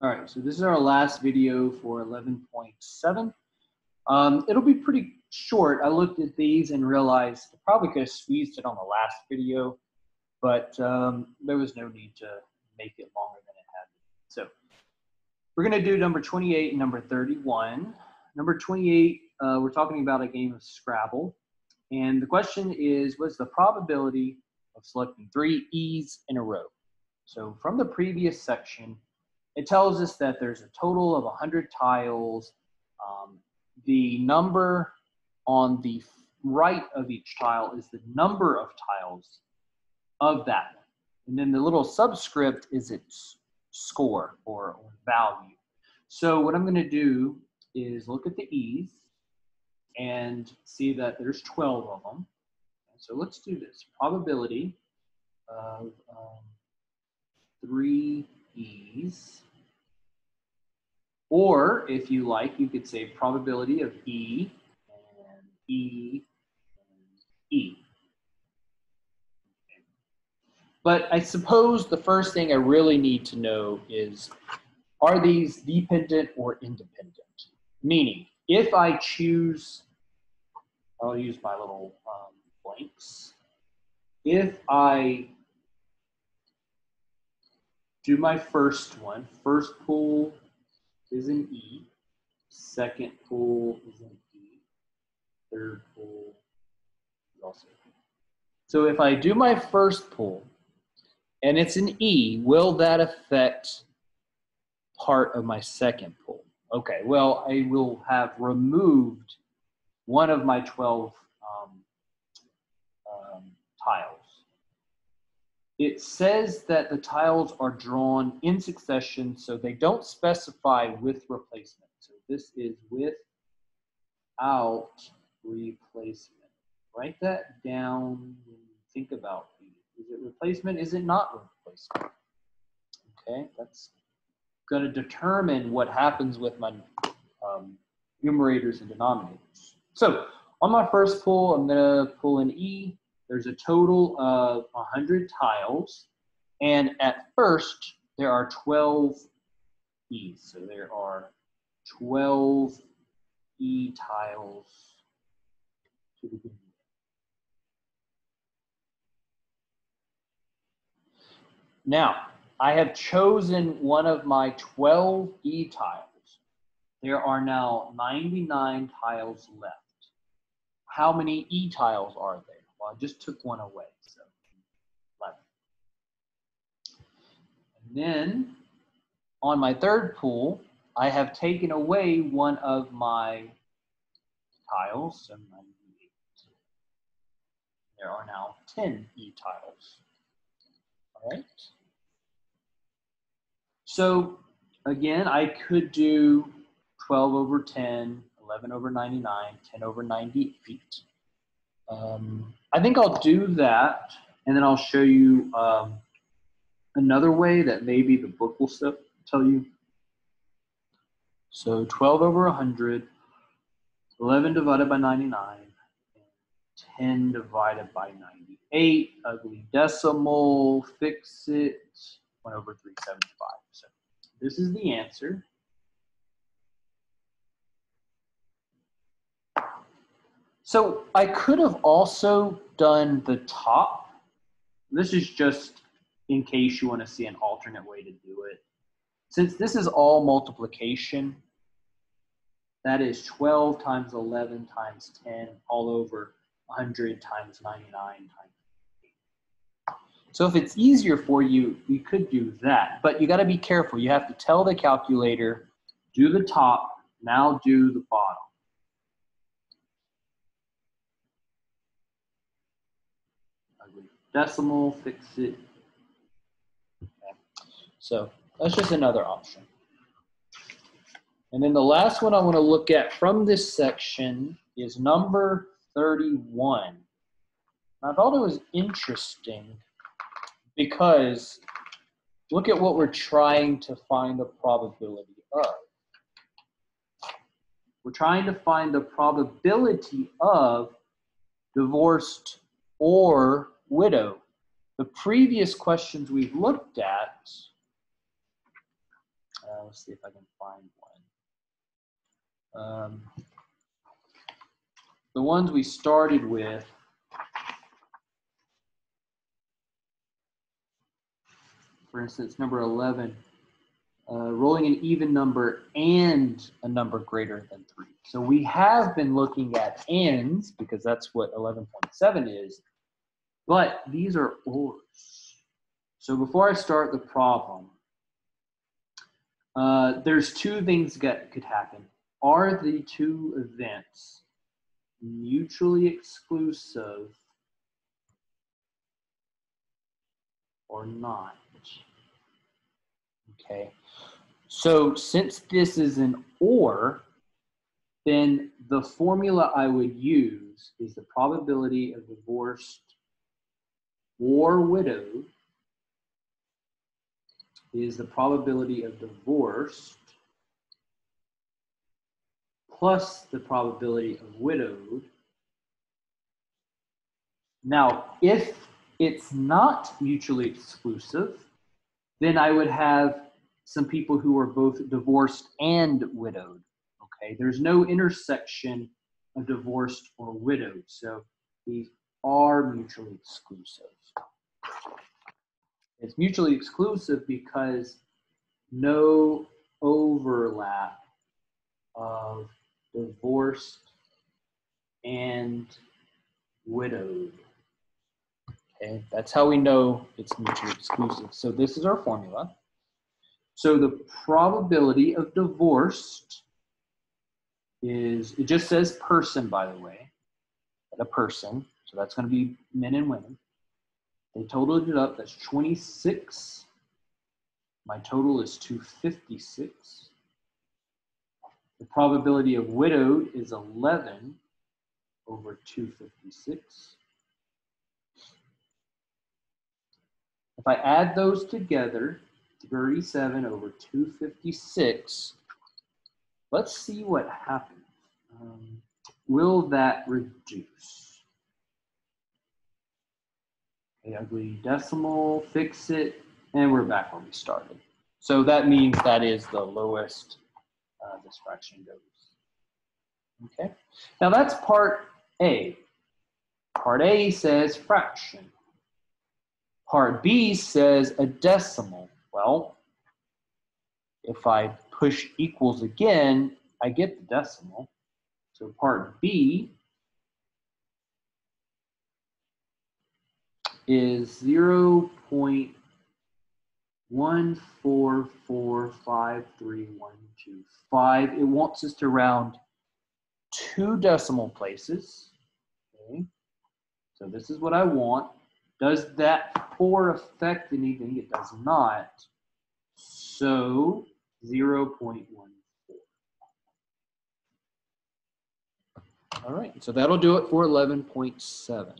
All right, so this is our last video for 11.7. It'll be pretty short. I looked at these and realized I probably could have squeezed it on the last video, but there was no need to make it longer than it had to be. So we're going to do number 28 and number 31. Number 28, we're talking about a game of Scrabble. And the question is, what's the probability of selecting 3 E's in a row? So from the previous section, it tells us that there's a total of 100 tiles. The number on the right of each tile is the number of tiles of that one. And then the little subscript is its score or value. So what I'm going to do is look at the E's and see that there's 12 of them. So let's do this. Probability of 3 E's. Or if you like, you could say probability of E and E and E. But I suppose the first thing I really need to know is, are these dependent or independent? Meaning, if I choose, I'll use my little blanks. If I do my first one, first pool is an E, second pool is an E, third pool is also an E. So if I do my first pool and it's an E, will that affect part of my second pool? Okay, well, I will have removed one of my 12 tiles. It says that the tiles are drawn in succession, so they don't specify with replacement. So this is without replacement. Write that down when you think about these. Is it replacement? Is it not replacement? Okay, that's going to determine what happens with my numerators and denominators. So on my first pull, I'm going to pull an E. There's a total of 100 tiles, and at first there are 12 E's. So there are 12 E tiles to begin with. Now, I have chosen one of my 12 E tiles. There are now 99 tiles left. How many E tiles are there? Well, I just took one away, so 11. And then on my third pool, I have taken away one of my tiles, so 98. There are now 10 E tiles. All right. So again, I could do 12 over 10, 11 over 99, 10 over 98. I think I'll do that, and then I'll show you another way that maybe the book will tell you. So 12 over 100, 11 divided by 99, and 10 divided by 98. Ugly decimal, fix it, 1 over 375. So this is the answer. So I could have also done the top. This is just in case you want to see an alternate way to do it. Since this is all multiplication, that is 12 times 11 times 10 all over 100 times 99 times 8. So if it's easier for you, you could do that. But you got to be careful. You have to tell the calculator, do the top, now do the bottom. Decimal, fix it. Okay. So that's just another option. And then the last one I want to look at from this section is number 31. I thought it was interesting because look at what we're trying to find the probability of. We're trying to find the probability of divorced or widow. The previous questions we've looked at, Let's see if I can find one. The ones we started with, for instance, number 11, rolling an even number and a number greater than 3. So we have been looking at ands because that's what 11.7 is, but these are ors. So before I start the problem, there's two things that could happen. Are the two events mutually exclusive or not? Okay, so since this is an or, then the formula I would use is the probability of divorced or widowed is the probability of divorced plus the probability of widowed. Now, if it's not mutually exclusive, then I would have some people who are both divorced and widowed. Okay, there's no intersection of divorced or widowed, so these are mutually exclusive. It's mutually exclusive because no overlap of divorced and widowed. Okay, that's how we know it's mutually exclusive. So this is our formula. So the probability of divorced is, it just says person, by the way, a person. So that's going to be men and women. They totaled it up. That's 26. My total is 256. The probability of widowed is 11 over 256. If I add those together, 37 over 256, let's see what happens. Will that reduce? Okay, ugly decimal, fix it, and we're back where we started. So that means that is the lowest this fraction goes. Okay, now that's part A. Part A says fraction. Part B says a decimal. Well, if I push equals again, I get the decimal. So part B is 0.1445312. It wants us to round 2 decimal places. Okay, so this is what I want. Does that 4 affect anything? It does not. So 0.14. All right, so that'll do it for 11.7.